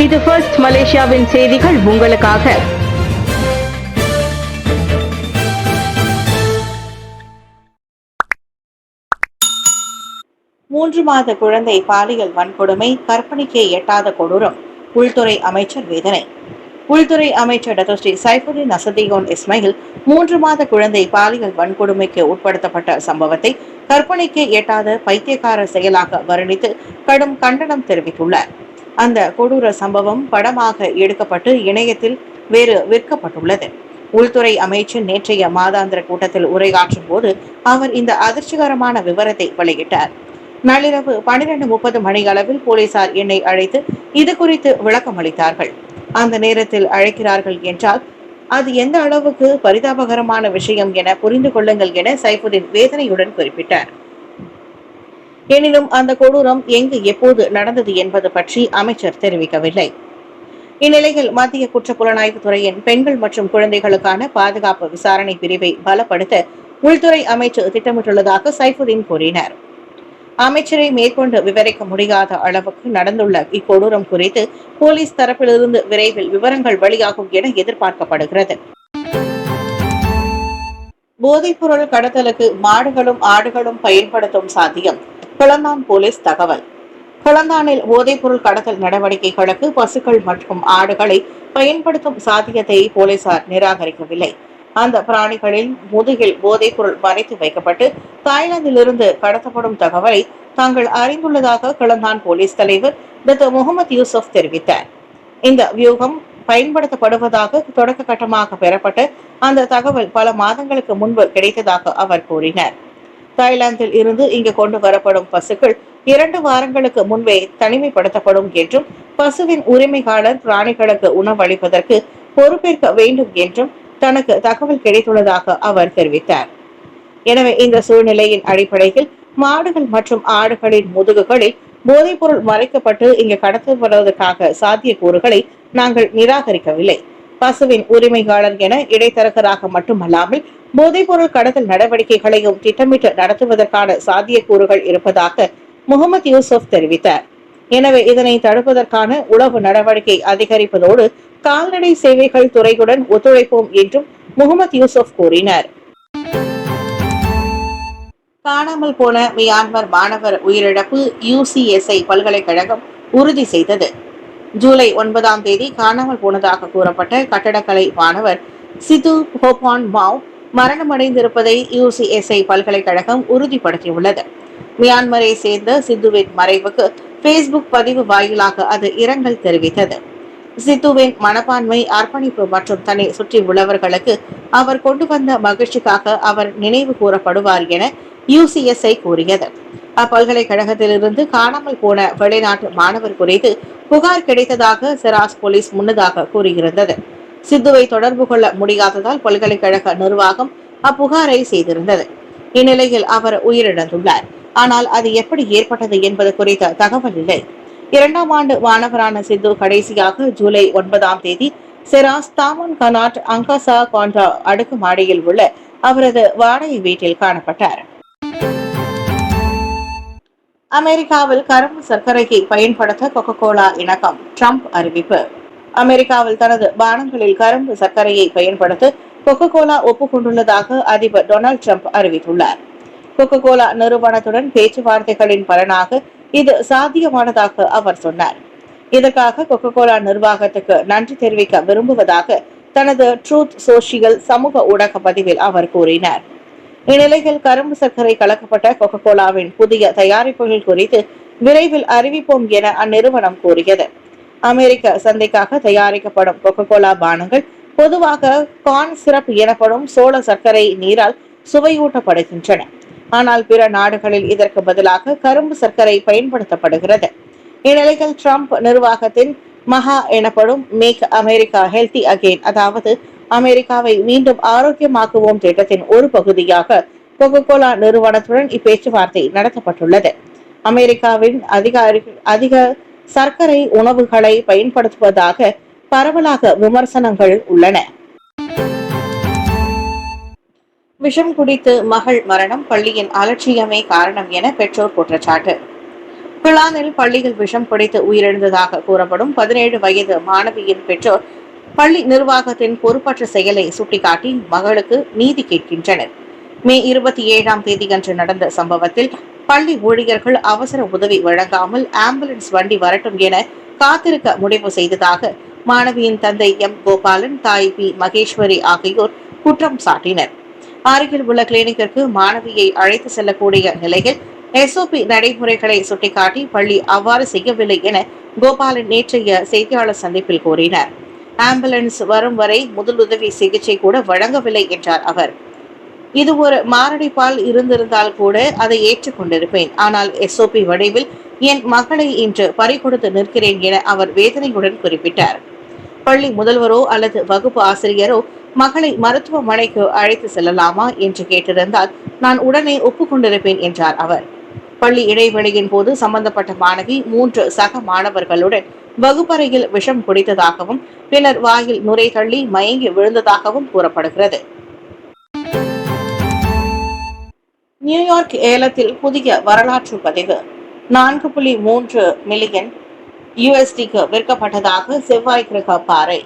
இது ஃபர்ஸ்ட் மலேசியாவின் செய்திகள் உங்களுக்காக. 3 மாத குழந்தை பாலியல் வன்கொடுமை, கற்பனைக்கே எட்டாத கொடூரம். உள்துறை அமைச்சர் வேதனை. உள்துறை அமைச்சர் டத்தோஸ்ரீ சைஃபுடின் அசதியோன் இஸ்மாயில் 3 மாத குழந்தை பாலியல் வன்கொடுமைக்கு உட்படுத்தப்பட்ட சம்பவத்தை கற்பனைக்கே எட்டாத பைத்தியக்கார செயலாக வர்ணித்து கடும் கண்டனம் தெரிவித்துள்ளார். அந்த கொடூர சம்பவம் படமாக எடுக்கப்பட்டு இணையத்தில் விற்கப்பட்டுள்ளது. உள்துறை அமைச்சர் நேற்றைய மாதாந்திர கூட்டத்தில் உரையாற்றும் போது அவர் இந்த அதிர்ச்சிகரமான விவரத்தை வெளியிட்டார். நள்ளிரவு 12:30 மணி அளவில் போலீசார் என்னை அழைத்து இது குறித்து விளக்கம் அளித்தார்கள். அந்த நேரத்தில் அழைக்கிறார்கள் என்றால் அது எந்த அளவுக்கு பரிதாபகரமான விஷயம் என புரிந்து கொள்ளுங்கள் என சைஃபுடின் வேதனையுடன் குறிப்பிட்டார். எனினும் அந்த கொடூரம் எங்கு எப்போது நடந்தது என்பது பற்றி அமைச்சர் தெரிவிக்கவில்லை. இந்நிலையில் மத்திய குற்றப்புலனாய்வு துறையின் பெண்கள் மற்றும் குழந்தைகளுக்கான பாதுகாப்பு விசாரணை பிரிவை பலப்படுத்த உள்துறை அமைச்சர் திட்டமிட்டுள்ளதாக சைஃபுடின் கூறினார். அமைச்சரை மேற்கொண்டு விவரிக்க முடியாத அளவுக்கு நடந்துள்ள இக்கொடூரம் குறித்து போலீஸ் தரப்பிலிருந்து விரைவில் விவரங்கள் வெளியாகும் என எதிர்பார்க்கப்படுகிறது. போதைப்பொருள் கடத்தலுக்கு மாடுகளும் ஆடுகளும் பயன்படுத்தும் சாத்தியம். கிளந்தான் போலீஸ் தகவல். கிளந்தானில் போதைப்பொருள் கடத்தல் நடவடிக்கைகளுக்கு பசுக்கள் மற்றும் ஆடுகளை பயன்படுத்தும் சாத்தியத்தை போலீசார் நிராகரிக்கவில்லை. அந்த பிராணிகளில் முதுகில் போதைப்பொருள் மறைத்து வைக்கப்பட்டு தாய்லாந்திலிருந்து கடத்தப்படும் தகவலை தாங்கள் அறிந்துள்ளதாக கிளந்தான் போலீஸ் தலைவர் டாக்டர் முகமது யூசுப் தெரிவித்தார். இந்த வியூகம் பயன்படுத்தப்படுவதாக தொடக்க கட்டமாக பெறப்பட்ட அந்த தகவல் பல மாதங்களுக்கு முன்பு கிடைத்ததாக அவர் கூறினார். தாய்லாந்தில் இருந்து இங்கு கொண்டு வரப்படும் பசுக்கள் 2 வாரங்களுக்கு முன்பே தனிமைப்படுத்தப்படும் என்றும் பசுவின் உரிமையாளர் பிராணிகளுக்கு உணவளிப்பதற்கு பொறுப்பேற்க வேண்டும் என்றும் தனக்கு தகவல் கிடைத்துள்ளதாக அவர் தெரிவித்தார். எனவே இந்த சூழ்நிலையின் அடிப்படையில் மாடுகள் மற்றும் ஆடுகளின் முதுகுகளில் போதைப்பொருள் மறைக்கப்பட்டு இங்கு கடத்தப்படுவதற்காக சாத்தியக்கூறுகளை நாங்கள் நிராகரிக்கவில்லை. பசுவின் உரிமையாளர் என இடைத்தரகராக மட்டுமல்லாமல் போதைப்பொருள் கடத்தல் நடவடிக்கைகளையும் திட்டமிட்டு நடத்துவதற்கான சாத்தியக்கூறுகள் இருப்பதாக முகமது யூசுப் தெரிவித்தார். எனவே இதனை தடுப்பதற்கான உளவு நடவடிக்கை அதிகரிப்பதோடு கால்நடை சேவைகள் துறையுடன் ஒத்துழைப்போம் என்றும் முகமது யூசுப் கூறினார். காணாமல் போன மியான்மர் மாணவர் உயிரிழப்பு UCSI பல்கலைக்கழகம் உறுதி செய்தது. ஜூலை 9ஆம் தேதி காணாமல் போனதாக கூறப்பட்ட கட்டடக்கலை மாணவர் சிது ஹோபான் மாவ் மரணமடைந்திருப்பதை UCSI பல்கலைக்கழகம் உறுதிப்படுத்தியுள்ளது. மியான்மரை சேர்ந்த சித்துவின் மறைவுக்கு பேஸ்புக் பதிவு வாயிலாக அது இரங்கல் தெரிவித்தது. சித்துவின் மனப்பான்மை, அர்ப்பணிப்பு மற்றும் தன்னை சுற்றி உள்ளவர்களுக்கு அவர் கொண்டு வந்த மகிழ்ச்சிக்காக அவர் நினைவு கூறப்படுவார் என UCSI கூறியது. அப்பல்கலைக்கழகத்திலிருந்து காணாமல் போன வெளிநாட்டு மாணவர் குறித்து புகார் கிடைத்ததாக செராஸ் போலீஸ் முன்னதாக கூறியிருந்தது. சித்துவை தொடர்பு கொள்ள முடியாததால் பல்கலைக்கழக நிர்வாகம் அப்புகாரை செய்திருந்தது. இந்நிலையில் அவர் உயிரிழந்துள்ளார். ஆனால் அது எப்படி ஏற்பட்டது என்பது குறித்த தகவல் இல்லை. 2ஆம் ஆண்டு மாணவரான சித்து கடைசியாக ஜூலை 9ஆம் தேதி செராஸ் தாமன் கனாட் அங்காசா கான்ட்ரா அடுக்குமாடியில் உள்ள அவரது வாடகை வீட்டில் காணப்பட்டார். அமெரிக்காவில் கரும்பு சர்க்கரையை பயன்படுத்த கொக்கோ கோலா இணக்கம். ட்ரம்ப் அறிவிப்பு. அமெரிக்காவில் தனது பானங்களில் கரும்பு சர்க்கரையை பயன்படுத்த கொக்கோ கோலா ஒப்புக்கொண்டுள்ளதாக அதிபர் டொனால்டு ட்ரம்ப் அறிவித்துள்ளார். கொக்கோ கோலா நிறுவனத்துடன் பேச்சுவார்த்தைகளின் பலனாக இது சாத்தியமானதாக அவர் சொன்னார். இதற்காக கொக்கோ கோலா நிர்வாகத்துக்கு நன்றி தெரிவிக்க விரும்புவதாக தனது ட்ரூத் சோஷியல் சமூக ஊடக பதிவில் அவர் கூறினார். இந்நிலையில் கரும்பு சர்க்கரை கலக்கப்பட்ட கொக்கோ கோலாவின் புதிய தயாரிப்புகள் குறித்து விரைவில் அறிவிப்போம் என அந்நிறுவனம் கூறியது. அமெரிக்க சந்தைக்காக தயாரிக்கப்படும் கொக்கோ கோலா பானங்கள் பொதுவாக கார்ன் சிரப் எனப்படும் சோள சர்க்கரை நீரால் சுவையூட்டப்படுகின்றன. ஆனால் பிற நாடுகளில் இதற்கு பதிலாக கரும்பு சர்க்கரை பயன்படுத்தப்படுகிறது. இந்நிலையில் ட்ரம்ப் நிர்வாகத்தின் மகா எனப்படும் மேக் அமெரிக்கா ஹெல்தி அகெயின், அதாவது அமெரிக்காவை மீண்டும் ஆரோக்கியமாக்குவோம் திட்டத்தின் ஒரு பகுதியாக கொக்கோ கோலா நிறுவனத்துடன் இப்பேச்சுவார்த்தை நடத்தப்பட்டுள்ளது. அமெரிக்காவின் அதிக சர்க்கரை உணவுகளை பயன்படுத்துவதாக பரவலாக விமர்சனங்கள் உள்ளன. விஷம் குடித்து மகள் மரணம், பள்ளியின் அலட்சியமே காரணம் என பெற்றோர் குற்றச்சாட்டு. பிளானில் பள்ளியில் விஷம் குடித்து உயிரிழந்ததாக கூறப்படும் 17 வயது மாணவியின் பெற்றோர் பள்ளி நிர்வாகத்தின் பொறுப்பற்ற செயலை சுட்டிக்காட்டி மகளுக்கு நீதி கேட்கின்றனர். மே 27ஆம் தேதியன்று நடந்த சம்பவத்தில் பள்ளி ஊழியர்கள் அவசர உதவி வழங்காமல் ஆம்புலன்ஸ் வண்டி வரட்டும் என காத்திருக்க முடிவு செய்ததாக மாணவியின் தந்தை எம் கோபாலன், தாய் பி மகேஸ்வரி ஆகியோர் குற்றம் சாட்டினர். அருகில் உள்ள கிளினிக்கிற்கு மாணவியை அழைத்து செல்லக்கூடிய நிலையில் எஸ்ஓபி நடைமுறைகளை சுட்டிக்காட்டி பள்ளி அவ்வாறு செய்யவில்லை என கோபாலன் நேற்றைய செய்தியாளர் சந்திப்பில் கூறினார். ஆம்புலன்ஸ் வரும் வரை முதலுதவி சிகிச்சை கூட வழங்கவில்லை என்றார் அவர். இது ஒரு மாரடைப்பால் இருந்திருந்தால் கூட அதை ஏற்றுக்கொண்டிருப்பேன். ஆனால் எஸ்ஓபி வடிவில் என் மகளை இன்று பறிகொடுத்து நிற்கிறேன் என அவர் வேதனையுடன் குறிப்பிட்டார். பள்ளி முதல்வரோ அல்லது வகுப்பு ஆசிரியரோ மகளை மருத்துவமனைக்கு அழைத்து செல்லலாமா என்று கேட்டிருந்தால் நான் உடனே ஒப்புக்கொண்டிருப்பேன் என்றார் அவர். பள்ளி இடைவெளியின் போது சம்பந்தப்பட்ட மாணவி 3 சக மாணவர்களுடன் வகுப்பறையில் விஷம் குடித்ததாகவும் பின்னர் வாயில் நுரை தள்ளி மயங்கி விழுந்ததாகவும் கூறப்படுகிறது. நியூயார்க் ஏலத்தில் புதிய வரலாற்று பதிவு. 4.3 மில்லியன் USDக்கு விற்கப்பட்டதாக செவ்வாய் கிரக பாறை.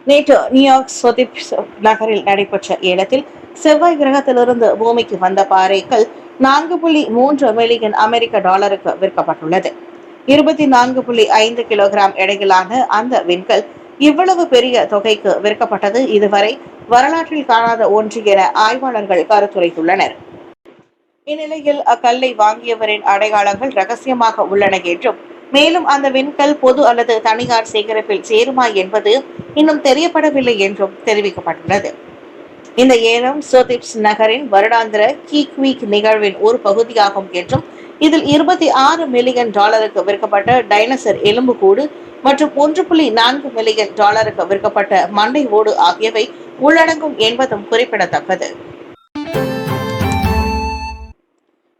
நேற்று நியூயார்க் சொதிப்ஸ் நகரில் நடைபெற்ற ஏலத்தில் செவ்வாய் கிரகத்திலிருந்து பூமிக்கு வந்த பாறைகள் 4.3 மில்லியன் அமெரிக்க டாலருக்கு விற்கப்பட்டுள்ளது. 24.5 கிலோகிராம் எடையிலான அந்த விண்கல் இவ்வளவு பெரிய தொகைக்கு விற்கப்பட்டது இதுவரை வரலாற்றில் காணாத ஒன்று என ஆய்வாளர்கள் கருத்துரைத்துள்ளனர். இந்நிலையில் அக்கல்லை வாங்கியவரின் அடையாளங்கள் ரகசியமாக உள்ளன என்றும் மேலும் அந்த விண்கல் பொது அல்லது தனியார் சேகரிப்பில் சேருமா என்பது இன்னும் தெரியப்படவில்லை என்றும் தெரிவிக்கப்பட்டுள்ளது. இந்த ஏலம் சொதிப்ஸ் நகரின் வருடாந்திர கீக் வீக் நிகழ்வின் ஒரு பகுதியாகும் என்றும் இதில் 26 மில்லியன் டாலருக்கு விற்கப்பட்ட டைனோசர் எலும்புக்கூடு மற்றும் 1.4 மில்லியன் டாலருக்கு விற்கப்பட்ட மண்டை ஓடு ஆகியவை உள்ளடங்கும் என்பதும் குறிப்பிடத்தக்கது.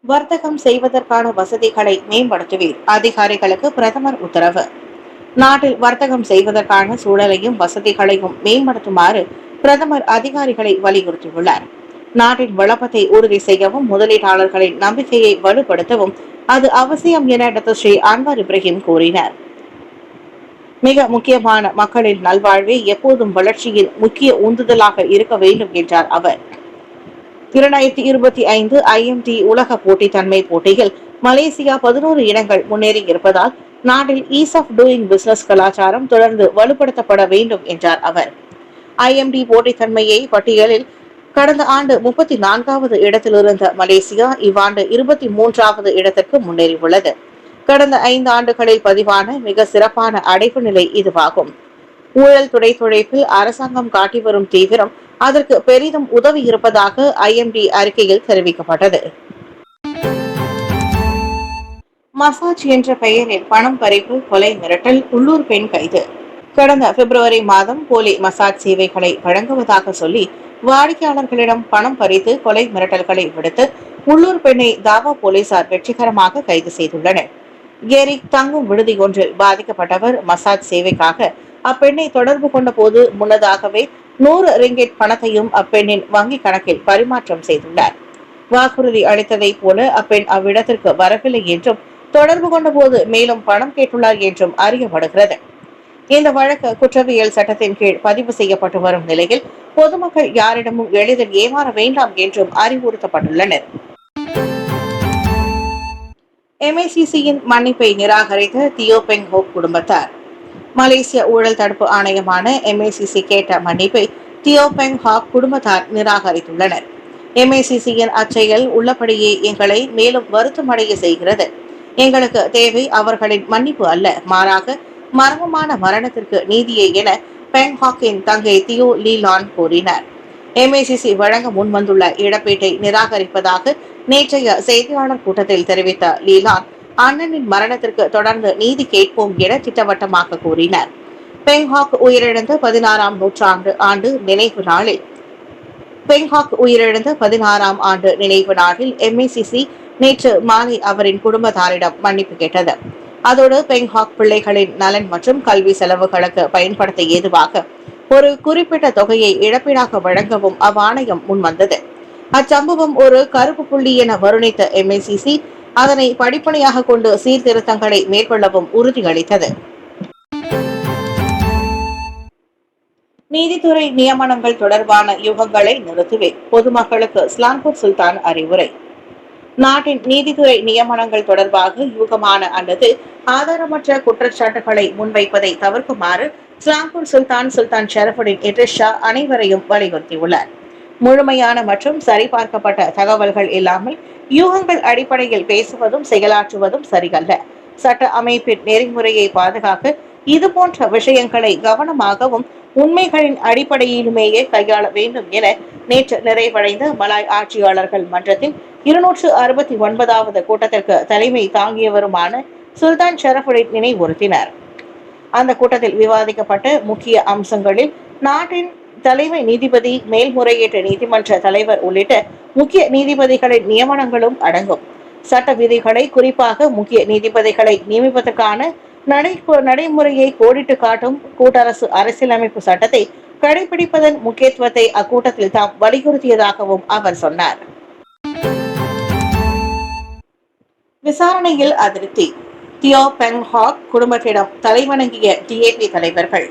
வர்த்தகம் செய்வதற்கான வசதிகளை மேம்படுத்துவீர், அதிகாரிகளுக்கு பிரதமர் உத்தரவு. நாட்டில் வர்த்தகம் செய்வதற்கான சூழலையும் வசதிகளையும் மேம்படுத்துமாறு பிரதமர் அதிகாரிகளை வலியுறுத்தியுள்ளார். நாட்டின் வளப்பத்தை உறுதி செய்யவும் முதலீட்டாளர்களின் நம்பிக்கையை வலுப்படுத்தவும் அது அவசியம் என டாக்டர் ஸ்ரீ அன்வர் இப்ராஹிம் கூறினார். மிக முக்கியமான மக்களின் நல்வாழ்வே எப்போதும் வளர்ச்சியின் முக்கிய உந்துதலாக இருக்க வேண்டும் என்றார் அவர். 2025 IMT உலக போட்டித்தன்மை போட்டியில் மலேசியா 11 இடங்கள் முன்னேறி இருப்பதால் நாட்டில் ஈஸ் ஆஃப் டூயிங் பிசினஸ் கலாச்சாரம் தொடர்ந்து வலுப்படுத்தப்பட வேண்டும் என்றார் அவர். IMT போட்டித்தன்மையை பட்டியலில் கடந்த ஆண்டு 34வது இடத்திலிருந்த மலேசியா இவ்வாண்டு 23வது இடத்திற்கு முன்னேறியுள்ளது. கடந்த 5 ஆண்டுகளில் பதிவான மிக சிறப்பான அடைவு நிலை இதுவாகும். ஊழல் துடைத்துழைப்பில் அரசாங்கம் காட்டி வரும் தீவிரம் அதற்கு பெரிதும் உதவி இருப்பதாக IMT அறிக்கையில் தெரிவிக்கப்பட்டது. மசாஜ் என்ற பெயரில் பணம் பறிப்பு, கொலை மிரட்டல், உள்ளூர் பெண் கைது. கடந்த பிப்ரவரி மாதம் போலி மசாஜ் சேவைகளை வழங்குவதாக சொல்லி வாடிக்கையாளர்களிடம் பணம் பறித்து கொலை மிரட்டல்களை விடுத்து உள்ளூர் பெண்ணை தாவா போலீசார் வெற்றிகரமாக கைது செய்துள்ளனர். கேரிக் தங்கும் விடுதி ஒன்றில் பாதிக்கப்பட்டவர் மசாஜ் சேவைக்காக அப்பெண்ணை தொடர்பு கொண்ட போது முன்னதாகவே 100 ரிங்கெட் பணத்தையும் அப்பெண்ணின் வங்கி கணக்கில் பரிமாற்றம் செய்துள்ளார். வாக்குறுதி அளித்ததை போல அப்பெண் அவ்விடத்திற்கு வரவில்லை என்றும் தொடர்பு கொண்ட போது மேலும் பணம் கேட்டுள்ளார் என்றும் அறியப்படுகிறது. இந்த வழக்கு குற்றவியல் சட்டத்தின் கீழ் பதிவு செய்யப்பட்டு வரும் நிலையில் பொதுமக்கள் யாரிடமும் எளிதில் ஏமாற வேண்டாம் என்றும் அறிவுறுத்தப்பட்டுள்ளனர். MACCயின் மன்னிப்பை நிராகரித்த தியோ பெங் ஹோக் குடும்பத்தார். மலேசிய ஊழல் தடுப்பு ஆணையமான MACC கேட்ட மன்னிப்பை தியோ பெங் ஹாக் குடும்பத்தார் நிராகரித்துள்ளனர். MACCயின் அச்செயல் உள்ளபடியே எங்களை மேலும் வருத்தமடைய செய்கிறது. எங்களுக்கு தேவை அவர்களின் மன்னிப்பு அல்ல, மாறாக மர்மமான மரணத்திற்கு நீதியே என பெங் ஹாக்கின் தங்கை தியோ லீலான் கூறினார். MACC வழங்க முன்வந்துள்ள இழப்பீட்டை நிராகரிப்பதாக நேற்றைய செய்தியாளர் கூட்டத்தில் தெரிவித்த லீலான் அண்ணனின் மரணத்திற்கு தொடர்ந்து நீதி கேட்போம் என திட்டவட்டமாக கூறினார். பெங்ஹாக் உயிரிழந்த 16ஆம் ஆண்டு நினைவு நாளில் MACC நேற்று மாலை அவரின் குடும்பத்தாரிடம் மன்னிப்பு கேட்டது. அதோடு பெங்ஹாக் பிள்ளைகளின் நலன் மற்றும் கல்வி செலவுகளுக்கு பயன்படுத்த ஏதுவாக ஒரு குறிப்பிட்ட தொகையை இழப்பீடாக வழங்கவும் அவ்வாணையம் முன்வந்தது. அச்சம்பவம் ஒரு கருப்பு புள்ளி என வருணித்த MACC அதனை படிப்படியாக கொண்டு சீர்திருத்தங்களை மேற்கொள்ளவும் உறுதியளித்தது. நீதித்துறை நியமனங்கள் தொடர்பான யுகங்களை நிறுத்துவேன், பொதுமக்களுக்கு ஸ்லான்பூர் சுல்தான் அறிவுரை. நாட்டின் நீதித்துறை நியமனங்கள் தொடர்பாக யூகமான அல்லது ஆதாரமற்ற குற்றச்சாட்டுகளை முன்வைப்பதை தவிர்க்குமாறு ஸ்லாம்பூர் சுல்தான் ஷரஃபுடின் இட்ரிஸ் ஷா அனைவரையும் வலியுறுத்தியுள்ளார். முழுமையான மற்றும் சரிபார்க்கப்பட்ட தகவல்கள் இல்லாமல் யூகங்கள் அடிப்படையில் பேசுவதும் செயலாற்றுவதும் சரியல்ல. சட்ட அமைப்பின் நெறிமுறையை பாதுகாக்க இதுபோன்ற விஷயங்களை கவனமாகவும் உண்மைகளின் அடிப்படையிலுமேயே கையாள வேண்டும் என நேற்று நிறைவடைந்த மலாய் ஆட்சியாளர்கள் மன்றத்தின் 269வது கூட்டத்திற்கு தலைமை தாங்கியவருமான சுல்தான் ஷரஃபுடின் நினைவுறுத்தினர். அந்த கூட்டத்தில் விவாதிக்கப்பட்ட முக்கிய அம்சங்களில் நாட்டின் தலைமை நீதிபதி, மேல்முறையீட்டு நீதிமன்ற தலைவர் உள்ளிட்ட முக்கிய நீதிபதிகளின் நியமனங்களும் அடங்கும். சட்ட விதிகளை, குறிப்பாக முக்கிய நீதிபதிகளை நியமிப்பதற்கான நடைமுறையை கோடிட்டு காட்டும் கூட்டரசு அரசியலமைப்பு சட்டத்தை கடைபிடிப்பதன் முக்கியத்துவத்தை அக்கூட்டத்தில் தாம் வலியுறுத்தியதாகவும் அவர் சொன்னார். விசாரணையில் அதிருப்தி, தியோ பெங் ஹாக் குடும்பத்திடம் தலைவணங்கிய டிஏபி தலைவர்கள்.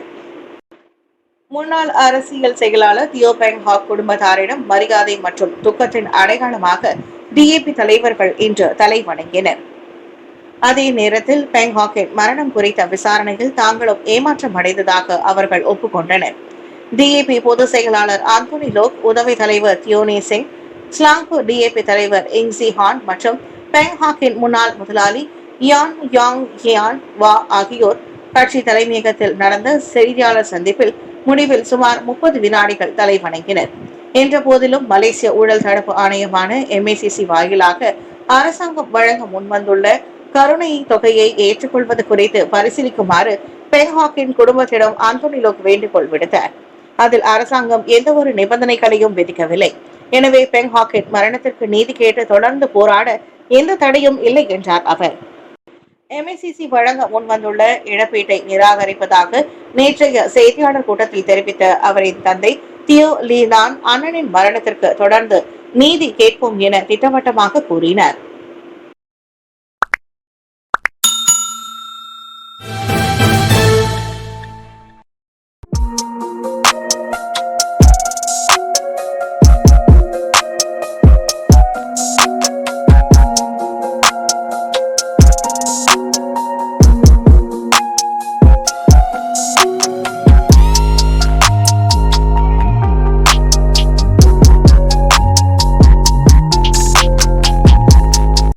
முன்னாள் அரசியல் செயலாளர் தியோ பெங் ஹாக் குடும்பத்தாரிடம் மரியாதை மற்றும் துக்கத்தின் அடையாளமாக டிஏபி தலைவர்கள் இன்று தலைவணங்கினர். அதே நேரத்தில் பெங் ஹாக்கின் மரணம் குறித்த விசாரணையில் தாங்களும் ஏமாற்றம் அடைந்ததாக அவர்கள் ஒப்புக்கொண்டனர். டிஏபி பொதுச் செயலாளர் ஆந்தோனி லோக், உதவி தலைவர் தியோனி சிங், ஸ்லாங்பூர் டிஏபி தலைவர் இங்ஸி ஹான் மற்றும் பெங் ஹாக்கின் முன்னாள் முதலாளி யான் யாங் ஹியான் வா ஆகியோர் கட்சி தலைமையகத்தில் நடந்த செய்தியாளர் சந்திப்பில் முடிவில் சுமார் 30 வினாடிகள் தலைவணங்கினர். என்ற போதிலும் மலேசிய ஊழல் தடுப்பு ஆணையமான MACC வாயிலாக அரசாங்கம் வழங்க முன்வந்துள்ள கருணை தொகையை ஏற்றுக்கொள்வது குறித்து பரிசீலிக்குமாறு பெங் ஹாக்கின் குடும்பத்திடம் ஆந்தோனி லோக் வேண்டுகோள் விடுத்தார். அதில் அரசாங்கம் எந்த ஒரு நிபந்தனைகளையும் விதிக்கவில்லை. எனவே பெங் ஹாக்கின் மரணத்திற்கு நீதி கேட்டு தொடர்ந்து போராட எந்த தடையும் இல்லை என்றார் அவர். MACC வழங்க முன்வந்துள்ள இழப்பீட்டை நிராகரிப்பதாக நேற்றைய செய்தியாளர் கூட்டத்தில் தெரிவித்த அவரின் தந்தை தியோ லீ நான் அண்ணனின் மரணத்திற்கு தொடர்ந்து நீதி கேட்போம் என திட்டவட்டமாக கூறினார்.